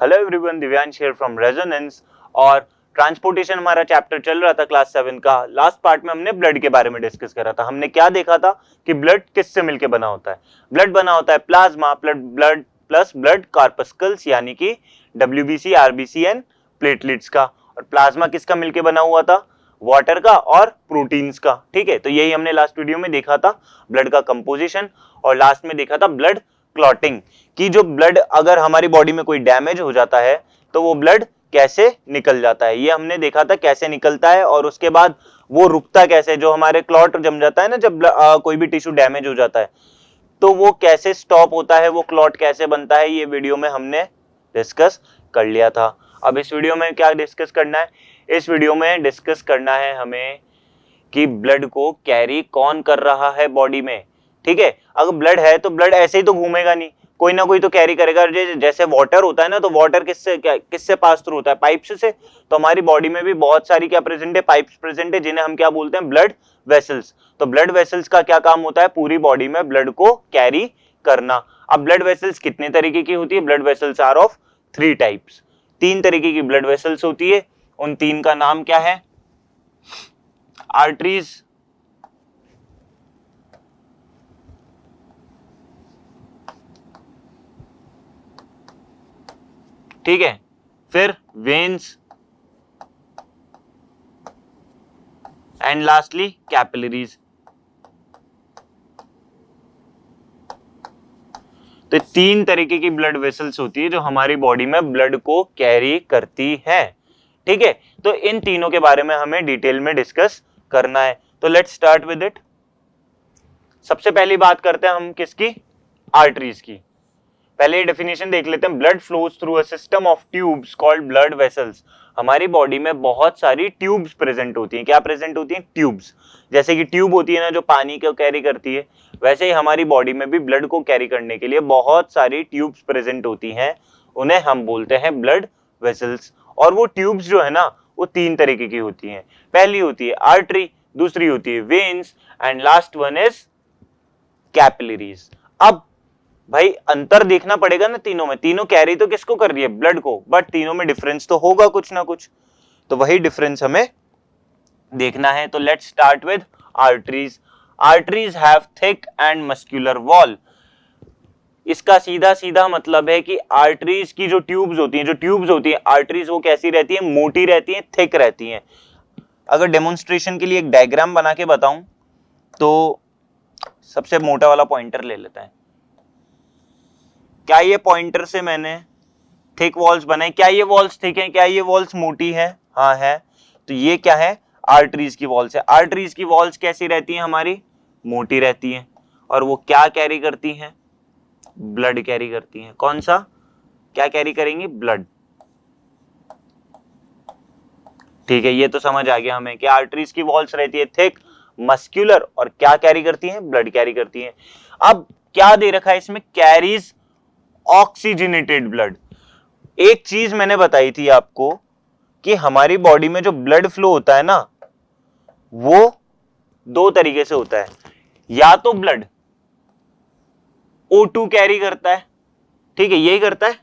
Hello everyone, Divyansh here from resonance. और transportation हमारा chapter चल रहा था क्लास 7 का। लास्ट पार्ट में हमने ब्लड के बारे में डिस्कस करा था। हमने क्या देखा था कि ब्लड किससे मिलके बना होता है। ब्लड बना होता है प्लाज्मा, ब्लड प्लस ब्लड कार्पस्कल्स यानी कि WBC, RBC एंड प्लेटलेट्स का। और प्लाज्मा किसका मिलके बना हुआ था? वाटर का और प्रोटीन्स का। ठीक है, तो यही हमने लास्ट वीडियो में देखा था, ब्लड का कंपोजिशन। और लास्ट में देखा था ब्लड क्लॉटिंग, कि जो ब्लड अगर हमारी बॉडी में कोई डैमेज हो जाता है तो वो ब्लड कैसे निकल जाता है, ये हमने देखा था कैसे निकलता है। और उसके बाद वो रुकता कैसे, जो हमारे क्लॉट जम जाता है ना, जब कोई भी टिश्यू डैमेज हो जाता है तो वो कैसे स्टॉप होता है, वो क्लॉट कैसे बनता है, ये वीडियो में हमने डिस्कस कर लिया था। अब इस वीडियो में क्या डिस्कस करना है? इस वीडियो में डिस्कस करना है हमें कि ब्लड को कैरी कौन कर रहा है बॉडी में। ठीक है, अगर ब्लड है तो ब्लड ऐसे ही तो घूमेगा नहीं, कोई ना कोई तो कैरी करेगा। जैसे वाटर होता है ना, तो वाटर किससे पास थ्रू होता है? पाइप्स से। तो हमारी बॉडी में भी बहुत सारी क्या प्रेजेंट है? पाइप्स प्रेजेंट है, जिन्हें हम क्या बोलते हैं? Blood vessels. तो ब्लड वेसल्स का क्या काम होता है? पूरी बॉडी में ब्लड को कैरी करना। अब ब्लड वेसल्स कितने तरीके की होती है? Blood vessels are of 3 types. 3 तरीके की ब्लड वेसल्स होती है। उन 3 का नाम क्या है? आर्टरीज, ठीक है, फिर वेन्स एंड लास्टली कैपिलरीज। तो 3 तरीके की ब्लड वेसल्स होती है जो हमारी बॉडी में ब्लड को कैरी करती है। ठीक है, तो इन तीनों के बारे में हमें डिटेल में डिस्कस करना है। तो लेट्स स्टार्ट विद इट। सबसे पहली बात करते हैं हम किसकी? आर्टरीज की। पहले डेफिनेशन देख लेते हैं। Blood flows through a system of tubes called blood vessels. हमारी बॉडी में बहुत सारी ट्यूब्स प्रेजेंट होती हैं। क्या प्रेजेंट होती हैं? ट्यूब्स। जैसे कि ट्यूब होती है ना जो पानी को कैरी करती है, वैसे ही हमारी बॉडी में भी ब्लड को कैरी करने के लिए बहुत सारी ट्यूब्स प्रेजेंट होती हैं। उन्हें हम बोलते हैं ब्लड वेसल्स। और वो ट्यूब्स जो है ना, वो 3 तरीके की होती हैं। पहली होती है आर्टरी, दूसरी होती है veins and last one is capillaries. अब भाई अंतर देखना पड़ेगा ना तीनों में। तीनों कैरी तो किसको कर रही है? ब्लड को। बट तीनों में डिफरेंस तो होगा कुछ ना कुछ, तो वही डिफरेंस हमें देखना है। तो let's start with arteries. Arteries have thick and muscular wall. इसका सीधा सीधा मतलब है कि आर्टरीज की जो ट्यूब्स होती हैं आर्टरीज, वो कैसी रहती है? मोटी रहती है, थिक रहती है। अगर डेमोन्स्ट्रेशन के लिए एक डायग्राम बना के बताऊं तो सबसे मोटा वाला पॉइंटर ले लेते हैं। क्या ये पॉइंटर से मैंने थिक वॉल्स बनाई? क्या ये वॉल्स थिक हैं? क्या ये वॉल्स मोटी है? हाँ है। तो ये क्या है? आर्टरीज की वॉल्स है। आर्टरीज की वॉल्स कैसी रहती हैं? हमारी मोटी रहती हैं। और वो क्या कैरी करती हैं? ब्लड कैरी करती हैं। कौन सा? क्या कैरी करेंगी? ब्लड। ठीक है, ये तो समझ आ गया हमें कि आर्टरीज की वॉल्स रहती है थिक, मस्कुलर, और क्या कैरी करती हैं? ब्लड कैरी करती हैं। अब क्या दे रखा है इसमें? Carries oxygenated blood. एक चीज मैंने बताई थी आपको कि हमारी बॉडी में जो ब्लड फ्लो होता है ना, वो 2 तरीके से होता है। या तो ब्लड O2 कैरी करता है, ठीक है, यही करता है।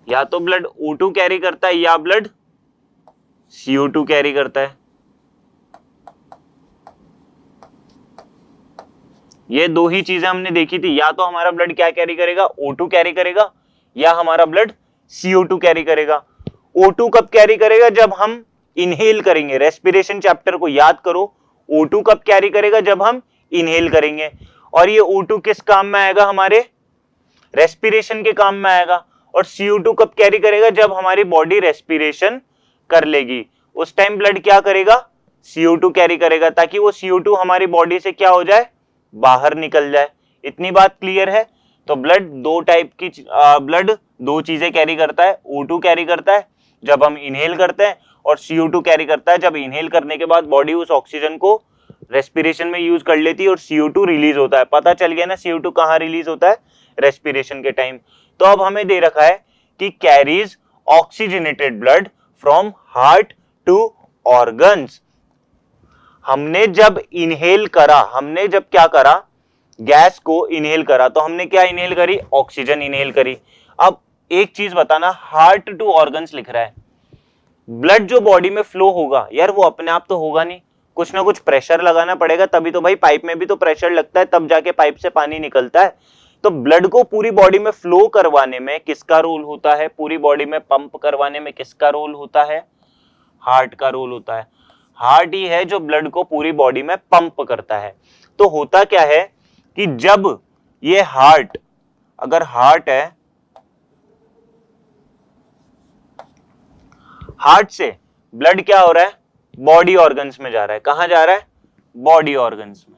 या तो ब्लड O2 कैरी करता है या ब्लड CO2 कैरी करता है। ये 2 ही चीजें हमने देखी थी। या तो हमारा ब्लड क्या कैरी करेगा? O2 कैरी करेगा, या हमारा ब्लड CO2 कैरी करेगा। O2 कब कैरी करेगा? जब हम इनहेल करेंगे। रेस्पिरेशन चैप्टर को याद करो। O2 कब कैरी करेगा? जब हम इनहेल करेंगे। और ये O2 किस काम में आएगा? हमारे रेस्पिरेशन के काम में आएगा। और CO2 कब कैरी करेगा? जब हमारी बॉडी रेस्पिरेशन कर लेगी। उस टाइम ब्लड क्या करेगा? CO2 कैरी करेगा, ताकि वो CO2 हमारी बॉडी से क्या हो जाए? बाहर निकल जाए। इतनी बात क्लियर है? तो ब्लड 2 टाइप की, ब्लड 2 चीजें कैरी करता है। O2 कैरी करता है जब हम इनहेल करते हैं, और CO2 कैरी करता है जब इनहेल करने के बाद बॉडी उस ऑक्सीजन को रेस्पिरेशन में यूज कर लेती है और CO2 रिलीज होता है। पता चल गया ना CO2 कहां रिलीज होता है? रेस्पिरेशन के टाइम। तो अब हमें दे रखा है कि carries oxygenated blood from heart to organs. हमने जब इनहेल करा, हमने जब क्या करा? गैस को इनहेल करा, तो हमने क्या इनहेल करी? ऑक्सीजन इनहेल करी। अब एक चीज बताना, हार्ट टू ऑर्गन्स लिख रहा है, ब्लड जो बॉडी में फ्लो होगा यार वो अपने आप तो होगा नहीं, कुछ ना कुछ प्रेशर लगाना पड़ेगा, तभी तो भाई पाइप में भी तो प्रेशर लगता है, तब जाके पाइप से पानी निकलता है। तो ब्लड को पूरी बॉडी में फ्लो करवाने में किसका रोल होता है? पूरी बॉडी में पंप करवाने में किसका रोल होता है? हार्ट का रोल होता है। हार्ट ही है जो ब्लड को पूरी बॉडी में पंप करता है। तो होता क्या है कि जब ये हार्ट, अगर हार्ट है, हार्ट से ब्लड क्या हो रहा है? बॉडी ऑर्गन्स में जा रहा है। कहां जा रहा है? बॉडी ऑर्गन्स में।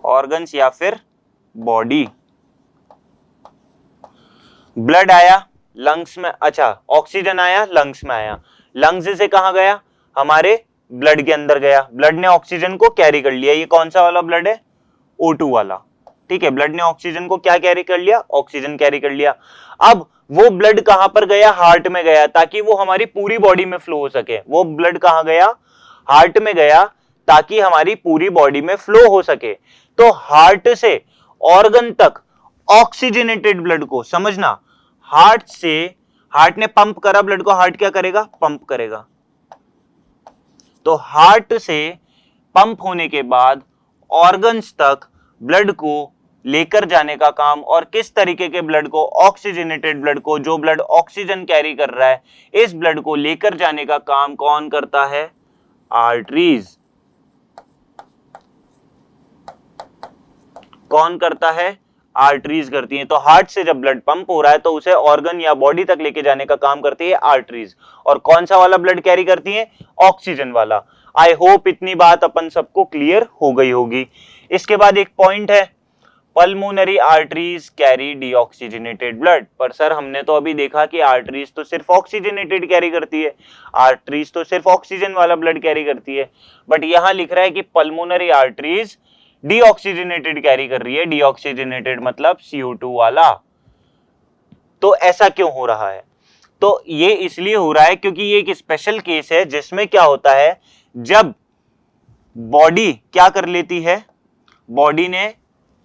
ऑर्गन्स या फिर बॉडी। ब्लड आया लंग्स में, अच्छा ऑक्सीजन आया लंग्स में आया, लंग्स से कहां गया? हमारे ब्लड के अंदर गया, ब्लड ने ऑक्सीजन को कैरी कर लिया। ये कौन सा वाला ब्लड है? O2 वाला। ठीक है, ब्लड ने ऑक्सीजन को क्या कैरी कर लिया? ऑक्सीजन कैरी कर लिया। अब वो ब्लड कहां पर गया? हार्ट में गया, ताकि वो हमारी पूरी बॉडी में फ्लो हो सके। वो ब्लड कहां गया? हार्ट में गया, ताकि हमारी पूरी बॉडी में फ्लो हो सके। तो हार्ट से ऑर्गन तक ऑक्सीजनेटेड ब्लड को, समझना, हार्ट से, हार्ट ने पंप करा ब्लड को, हार्ट क्या करेगा? पंप करेगा। तो हार्ट से पंप होने के बाद ऑर्गन्स तक ब्लड को लेकर जाने का काम, और किस तरीके के ब्लड को? ऑक्सीजनेटेड ब्लड को, जो ब्लड ऑक्सीजन कैरी कर रहा है, इस ब्लड को लेकर जाने का काम कौन करता है? आर्टरीज। कौन करता है? आर्टरीज करती हैं। तो हार्ट से जब ब्लड पंप हो रहा है तो उसे ऑर्गन या बॉडी तक लेके जाने का काम करती है आर्टरीज। और कौन सा वाला ब्लड कैरी करती है? ऑक्सीजन वाला। आई होप इतनी बात अपन सबको क्लियर हो गई होगी। इसके बाद एक पॉइंट है, pulmonary arteries carry deoxygenated blood. पर सर हमने तो अभी देखा कि आर्टरीज तो सिर्फ ऑक्सीजनेटेड कैरी करती है, आर्टरीज तो सिर्फ ऑक्सीजन वाला ब्लड कैरी करती है, बट यहां लिख रहा है कि पल्मोनरी आर्टरीज डीऑक्सीजनेटेड कैरी कर रही है। डीऑक्सीजनेटेड मतलब CO2 वाला। तो ऐसा क्यों हो रहा है? तो ये इसलिए हो रहा है क्योंकि ये एक स्पेशल केस है जिसमें क्या होता है, जब बॉडी क्या कर लेती है, बॉडी ने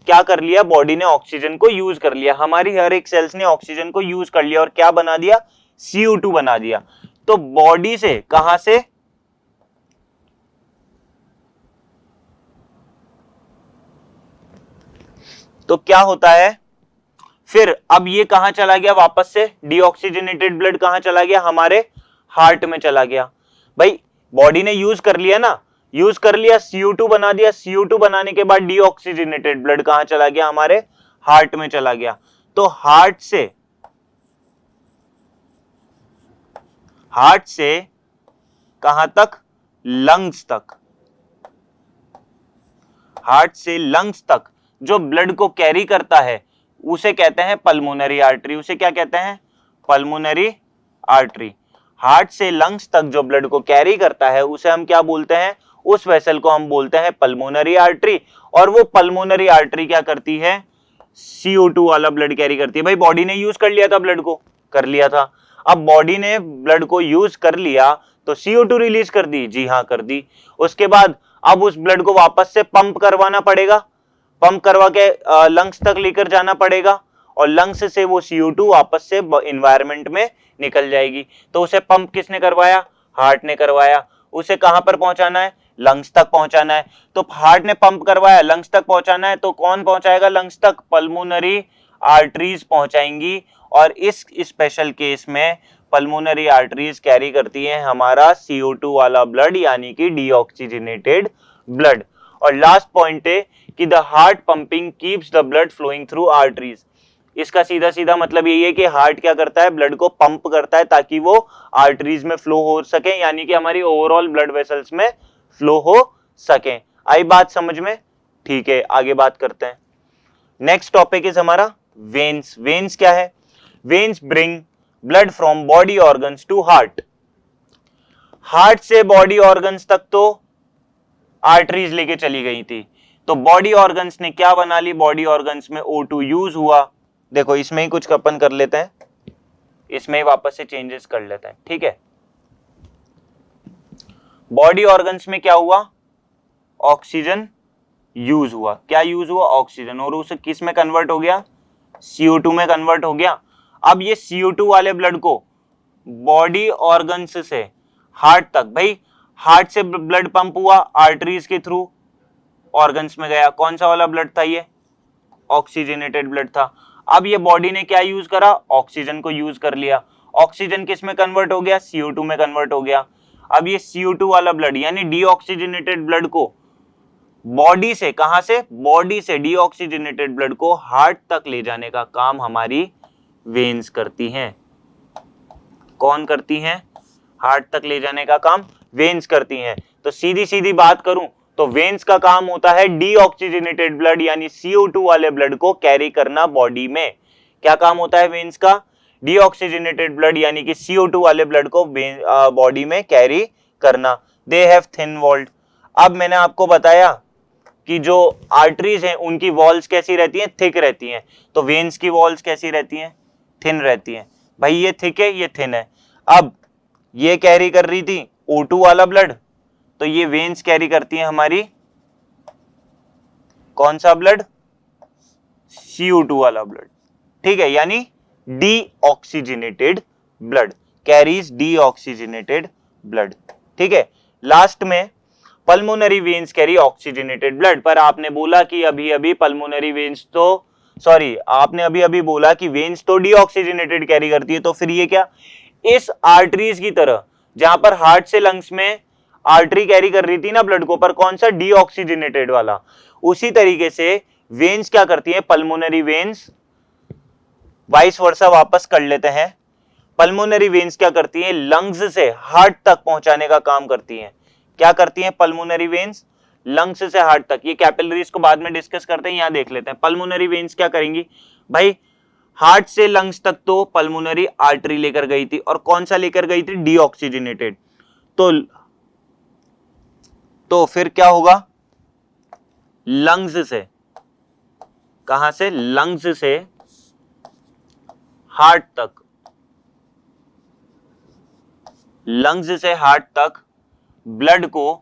क्या कर लिया? बॉडी ने ऑक्सीजन को यूज कर लिया, हमारी हर एक सेल्स ने ऑक्सीजन को यूज कर लिया और क्या बना दिया? CO2 बना दिया। तो बॉडी से, कहां से? तो क्या होता है फिर? अब ये कहां चला गया वापस से? डीऑक्सीजनेटेड ब्लड कहां चला गया? हमारे हार्ट में चला गया। भाई बॉडी ने यूज कर लिया ना, यूज कर लिया, CO2 बना दिया, CO2 बनाने के बाद डीऑक्सीजनेटेड ब्लड कहां चला गया? हमारे हार्ट में चला गया। तो हार्ट से कहां तक? लंग्स तक। हार्ट से लंग्स तक जो ब्लड को कैरी करता है उसे कहते हैं पल्मोनरी आर्टरी। उसे क्या कहते हैं? Pulmonary artery. हार्ट से लंग्स तक जो ब्लड को कैरी करता है उसे हम क्या बोलते हैं? उस वेसल को हम बोलते हैं पल्मोनरी आर्टरी। और वो पल्मोनरी आर्टरी क्या करती है? CO2 वाला ब्लड कैरी करती है। भाई बॉडी ने यूज कर लिया था ब्लड को, कर लिया था। अब बॉडी ने ब्लड को यूज कर लिया तो CO2 रिलीज कर दी, जी हाँ कर दी। उसके बाद अब उस ब्लड को वापस से पंप करवाना पड़ेगा, पंप करवा के लंग्स तक लेकर जाना पड़ेगा, और लंग्स से वो CO2 वापस से एनवायरनमेंट में निकल जाएगी। तो उसे पंप किसने करवाया? हार्ट ने करवाया। उसे कहां पर पहुंचाना है? लंग्स तक पहुंचाना है। तो हार्ट ने पंप करवाया, लंग्स तक पहुंचाना है, तो कौन पहुंचाएगा लंग्स तक? पल्मोनरी आर्टरीज पहुंचाएंगी। और इस स्पेशल केस में पल्मोनरी आर्टरीज कैरी करती हैं हमारा CO2 वाला ब्लड, यानी कि डीऑक्सीजनेटेड ब्लड। और लास्ट पॉइंट है कि the heart pumping keeps the blood flowing through arteries. इसका सीधा सीधा मतलब यही है कि हार्ट क्या करता है? ब्लड को पंप करता है ताकि वो आर्टरीज में फ्लो हो सके, यानी कि हमारी ओवरऑल ब्लड वेसल्स में फ्लो हो सके। आई बात समझ में? ठीक है, आगे बात करते हैं। नेक्स्ट टॉपिक इज हमारा वेन्स। वेन्स क्या है? Veins bring blood from body organs to heart. Heart से बॉडी ऑर्गन्स तक तो आर्टरीज लेके चली गई थी, तो बॉडी ऑर्गन्स ने क्या बना ली? बॉडी ऑर्गन्स में O2 यूज हुआ। देखो इसमें ही कुछ अपन कर लेते हैं, इसमें ही वापस से चेंजेस कर लेते हैं, ठीक है। बॉडी ऑर्गन्स में क्या हुआ, ऑक्सीजन यूज हुआ, क्या यूज हुआ, ऑक्सीजन, और उसे किस में कन्वर्ट हो गया, CO2 में कन्वर्ट हो गया। अब ये CO2 वाले ब्लड को बॉडी ऑर्गन्स से हार्ट तक, भाई हार्ट से ब्लड पंप हुआ आर्टरीज के थ्रू ऑर्गन्स में गया, कौन सा वाला ब्लड था ये, ऑक्सीजनेटेड ब्लड था। अब ये बॉडी ने क्या यूज करा, ऑक्सीजन को यूज कर लिया, ऑक्सीजन किस में कन्वर्ट हो गया, CO2 में कन्वर्ट हो गया। अब ये CO2 वाला ब्लड यानी डीऑक्सीजनेटेड ब्लड को बॉडी से, कहां से, बॉडी से डीऑक्सीजनेटेड ब्लड को हार्ट तक ले जाने का काम हमारी वेन्स करती हैं। कौन करती हैं, हार्ट तक ले जाने का काम वेन्स करती हैं। तो सीधी सीधी बात करूं तो वेन्स का काम होता है डीऑक्सीजनेटेड ब्लड यानी CO2 वाले ब्लड को कैरी करना बॉडी में। क्या काम होता है वेन्स का, डीऑक्सीजनेटेड ब्लड यानी कि CO2 वाले ब्लड को बॉडी में कैरी करना। They have thin walled. अब मैंने आपको बताया कि जो आर्टरीज हैं उनकी वॉल्स कैसी रहती हैं, थिक रहती हैं, तो वेन्स की वॉल्स कैसी रहती हैं, थिन रहती हैं। भाई ये थिक है, ये थिन है। अब ये कैरी कर रही थी O2 वाला ब्लड, तो ये वेन्स कैरी करती हैं हमारी कौन सा ब्लड, CO2 वाला ब्लड, ठीक है, यानी deoxygenated blood, carries deoxygenated blood, ठीक है। लास्ट में pulmonary veins carry oxygenated blood, पर आपने बोला कि अभी अभी पल्मोनरी वेन्स तो आपने अभी अभी बोला कि वेन्स तो डीऑक्सीजनेटेड कैरी करती है, तो फिर ये क्या, इस आर्टरीज की तरह जहां पर हार्ट से लंग्स में आर्टरी कैरी कर रही थी ना ब्लड को, पर कौन सा, डीऑक्सीजनेटेड वाला, उसी तरीके से वेन्स क्या करती है, पल्मोनरी वेन्स, वाइस वर्सा वापस कर लेते हैं, पल्मोनरी वेन्स क्या करती है, लंग्स से हार्ट तक पहुंचाने का काम करती हैं। क्या करती हैं पल्मोनरी वेन्स, लंग्स से हार्ट तक। ये कैपिलरीज को बाद में डिस्कस करते हैं, यहां देख लेते हैं। पल्मोनरी वेन्स क्या करेंगी भाई, हार्ट से लंग्स तक तो पल्मोनरी आर्टरी लेकर गई थी, और कौन सा लेकर गई थी, डीऑक्सीजनेटेड। तो फिर क्या होगा, लंग्स से, कहां से, लंग्स से हार्ट तक, लंग्स से हार्ट तक ब्लड को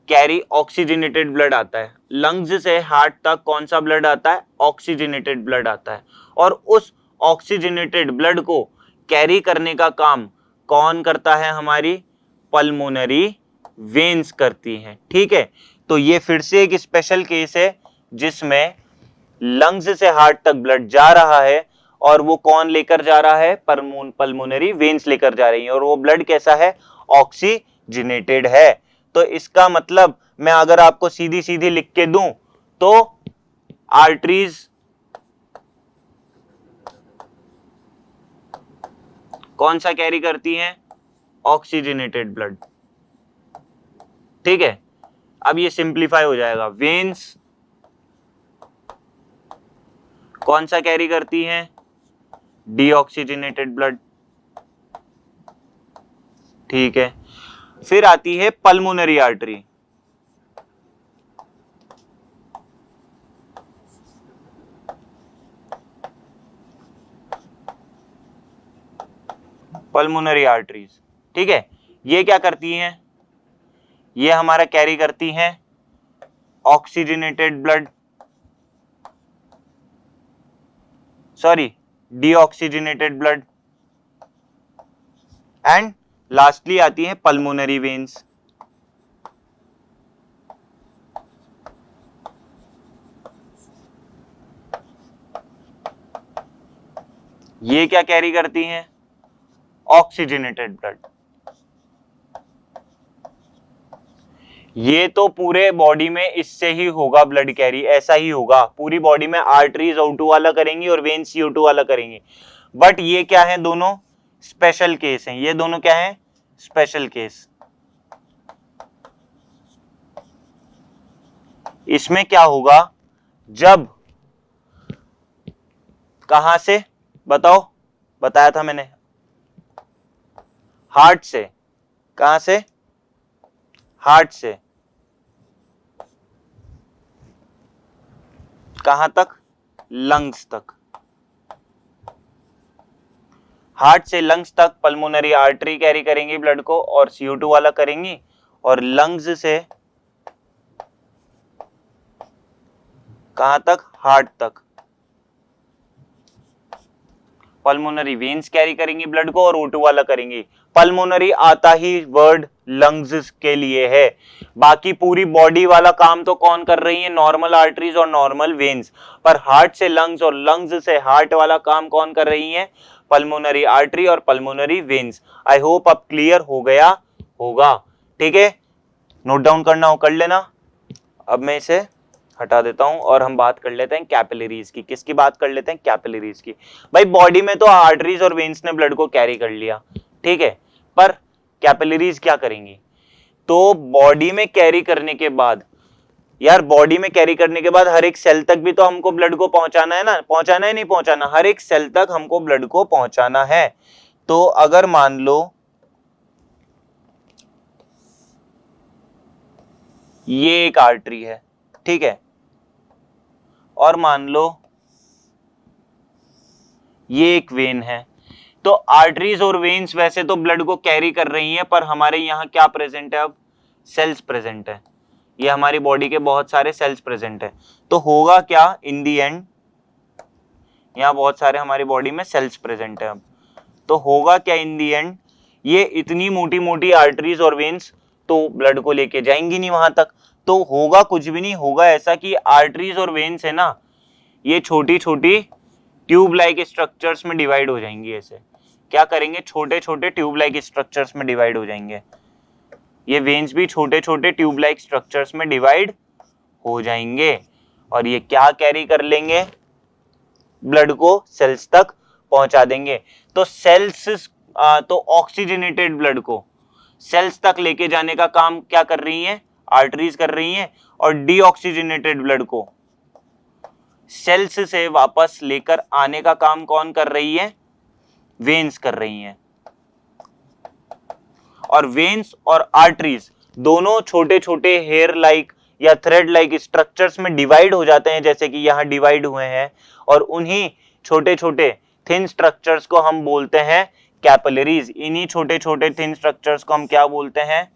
कैरी, ऑक्सीजनेटेड ब्लड आता है, लंग्स से हार्ट तक कौन सा ब्लड आता है, ऑक्सीजनेटेड ब्लड आता है, और उस ऑक्सीजनेटेड ब्लड को कैरी करने का काम कौन करता है, हमारी पल्मोनरी वेन्स करती हैं, ठीक है। तो ये फिर से एक स्पेशल केस है जिसमें लंग्स से हार्ट तक ब्लड जा रहा है, और वो कौन लेकर जा रहा है, पल्मोनरी वेन्स लेकर जा रही है, और वो ब्लड कैसा है, ऑक्सीजनेटेड है। तो इसका मतलब मैं अगर आपको सीधी सीधी लिख के दूं तो आर्टरीज कौन सा कैरी करती हैं, ऑक्सीजनेटेड ब्लड, ठीक है। अब ये सिंप्लीफाई हो जाएगा, वेन्स कौन सा कैरी करती हैं, डीऑक्सीजनेटेड ब्लड, ठीक है। फिर आती है पल्मोनरी आर्टरी, पल्मोनरी आर्टरीज, ठीक है। ये क्या करती हैं, ये हमारा कैरी करती हैं oxygenated blood, deoxygenated blood, and lastly आती है पल्मोनरी वेन्स। ये क्या कैरी करती हैं, ऑक्सीजनेटेड ब्लड। ये तो पूरे बॉडी में इससे ही होगा ब्लड कैरी, ऐसा ही होगा पूरी बॉडी में, आर्टरीज O2 वाला करेंगी और वेन्स CO2 वाला करेंगी। बट ये क्या है, दोनों स्पेशल केस हैं, ये दोनों क्या है, स्पेशल केस। इसमें क्या होगा, जब कहां से बताओ, बताया था मैंने, हार्ट से, कहां से, हार्ट से कहां तक, लंग्स तक, हार्ट से लंग्स तक पल्मोनरी आर्टरी कैरी करेंगी ब्लड को और CO2 वाला करेंगी, और लंग्स से कहां तक? हार्ट तक। पल्मोनरी वेन्स कैरी करेंगी ब्लड को और O2 वाला करेंगी। पल्मोनरी आता ही वर्ड लंग्स के लिए है, बाकी पूरी बॉडी वाला काम तो कौन कर रही है? नॉर्मल आर्टरीज और नॉर्मल वेन्स। पर हार्ट से लंग्स और लंग्स से हार्ट वाला काम कौन कर रही है? पल्मोनरी आर्टरी और पल्मोनरी वेन्स। आई होप अब क्लियर हो गया होगा। ठीक है, नोट डाउन करना हो कर लेना। अब मैं इसे हटा देता हूं और हम बात कर लेते हैं कैपिलरीज की। किसकी बात कर लेते हैं? कैपिलरीज की। भाई बॉडी में तो आर्टरीज और वेन्स ने ब्लड को कैरी कर लिया, ठीक है, पर कैपिलरीज क्या करेंगी? तो बॉडी में कैरी करने के बाद, यार बॉडी में कैरी करने के बाद हर एक सेल तक भी तो हमको ब्लड को पहुंचाना है ना, पहुंचाना है नहीं पहुंचाना? हर एक सेल तक हमको ब्लड को पहुंचाना है। तो अगर मान लो ये एक आर्टरी है, ठीक है, और मान लो ये एक वेन है, तो आर्टरीज और वेन्स वैसे तो ब्लड को कैरी कर रही हैं, पर हमारे यहाँ क्या प्रेजेंट है? अब सेल्स प्रेजेंट है। ये हमारी बॉडी के बहुत सारे सेल्स प्रेजेंट है। तो होगा क्या इन दी एंड? यहाँ बहुत सारे हमारी बॉडी में सेल्स प्रेजेंट है। अब तो होगा क्या इन दी एंड? ये इतनी मोटी मोटी आर्टरीज और वेन्स तो ब्लड को लेके जाएंगी नहीं वहां तक। तो होगा कुछ भी नहीं, होगा ऐसा कि आर्टरीज और वेन्स है ना, ये छोटी छोटी ट्यूब लाइक स्ट्रक्चर्स में डिवाइड हो जाएंगी। ऐसे क्या करेंगे? छोटे छोटे ट्यूब लाइक स्ट्रक्चर्स में डिवाइड हो जाएंगे। ये वेन्स भी छोटे छोटे ट्यूब लाइक स्ट्रक्चर्स में डिवाइड हो जाएंगे और ये क्या कैरी कर लेंगे? ब्लड को सेल्स तक पहुंचा देंगे। तो सेल्स तो ऑक्सीजनेटेड ब्लड को सेल्स तक लेके जाने का काम क्या कर रही हैं? आर्टरीज कर रही हैं, और डीऑक्सीजनेटेड ब्लड को सेल्स से वापस लेकर आने का काम कौन कर रही है? वेन्स कर रही हैं। और वेन्स और आर्टरीज दोनों छोटे छोटे हेयर लाइक या थ्रेड लाइक स्ट्रक्चर्स में डिवाइड हो जाते हैं, जैसे कि यहां डिवाइड हुए हैं, और उन्हीं छोटे छोटे थिन स्ट्रक्चर्स को हम बोलते हैं कैपिलरीज। इन्हीं छोटे छोटे थिन स्ट्रक्चर्स को हम क्या बोलते हैं?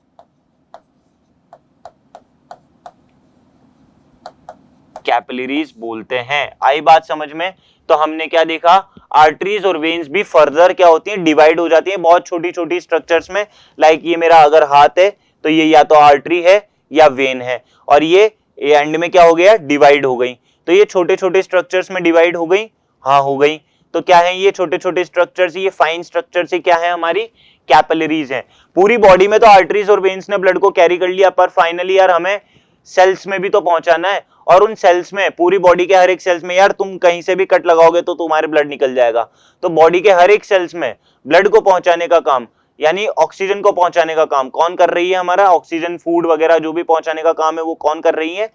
कैपिलरीज बोलते हैं। आई बात समझ में? तो हमने क्या देखा? आर्टरीज और वेन्स भी फर्दर क्या होती हैं? डिवाइड हो जाती हैं बहुत छोटी छोटी स्ट्रक्चर्स में। लाइक ये मेरा अगर हाथ है तो ये या तो आर्टरी है या वेन है, और ये एंड में क्या हो गया? डिवाइड हो गई। तो ये छोटे छोटे स्ट्रक्चर्स में डिवाइड हो गई। हाँ हो गई। तो क्या है ये छोटे छोटे स्ट्रक्चर्स? ये फाइन स्ट्रक्चर्स क्या है? हमारी कैपिलरीज है। पूरी बॉडी में तो आर्टरीज और वेन्स ने ब्लड को कैरी कर लिया, पर फाइनली यार हमें सेल्स में भी तो पहुंचाना है, और उन सेल्स में, पूरी बॉडी के हर एक सेल्स में, यार तुम कहीं से भी कट लगाओगे तो तुम्हारे ब्लड निकल जाएगा। तो बॉडी के हर एक सेल्स में ब्लड को पहुंचाने का काम, यानी ऑक्सीजन को पहुंचाने का काम कौन कर रही है? हमारा ऑक्सीजन, फूड वगैरह जो भी पहुंचाने का काम है वो कौन कर रही है?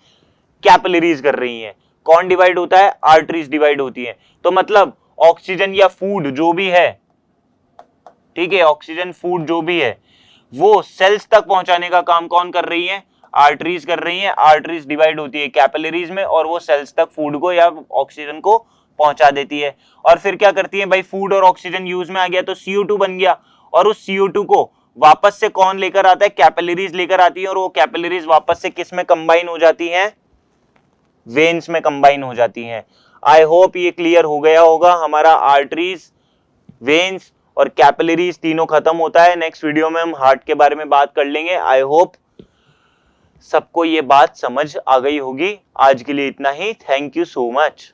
कैपिलरीज कर रही है। कौन डिवाइड होता है? आर्टरीज डिवाइड होती है। तो मतलब ऑक्सीजन या फूड जो भी है, ठीक है, ऑक्सीजन फूड जो भी है वो सेल्स तक पहुंचाने का काम कौन कर रही है? आर्टरीज कर रही हैं। आर्टरीज डिवाइड होती है कैपिलरीज में, और वो सेल्स तक फूड को या ऑक्सीजन को पहुंचा देती है। और फिर क्या करती है भाई? फूड और ऑक्सीजन यूज में आ गया तो CO2 बन गया, और उस CO2 को वापस से कौन लेकर आता है? कैपिलरीज लेकर आती है, और वो कैपिलरीज वापस से किस में कंबाइन हो जाती हैं? वेन्स में कंबाइन हो जाती हैं। आई होप ये क्लियर हो गया होगा। हमारा आर्टरीज, वेन्स और कैपिलरीज तीनों खत्म होता है। नेक्स्ट वीडियो में हम हार्ट के बारे में बात कर लेंगे। आई होप सबको ये बात समझ आ गई होगी। आज के लिए इतना ही। Thank you so much.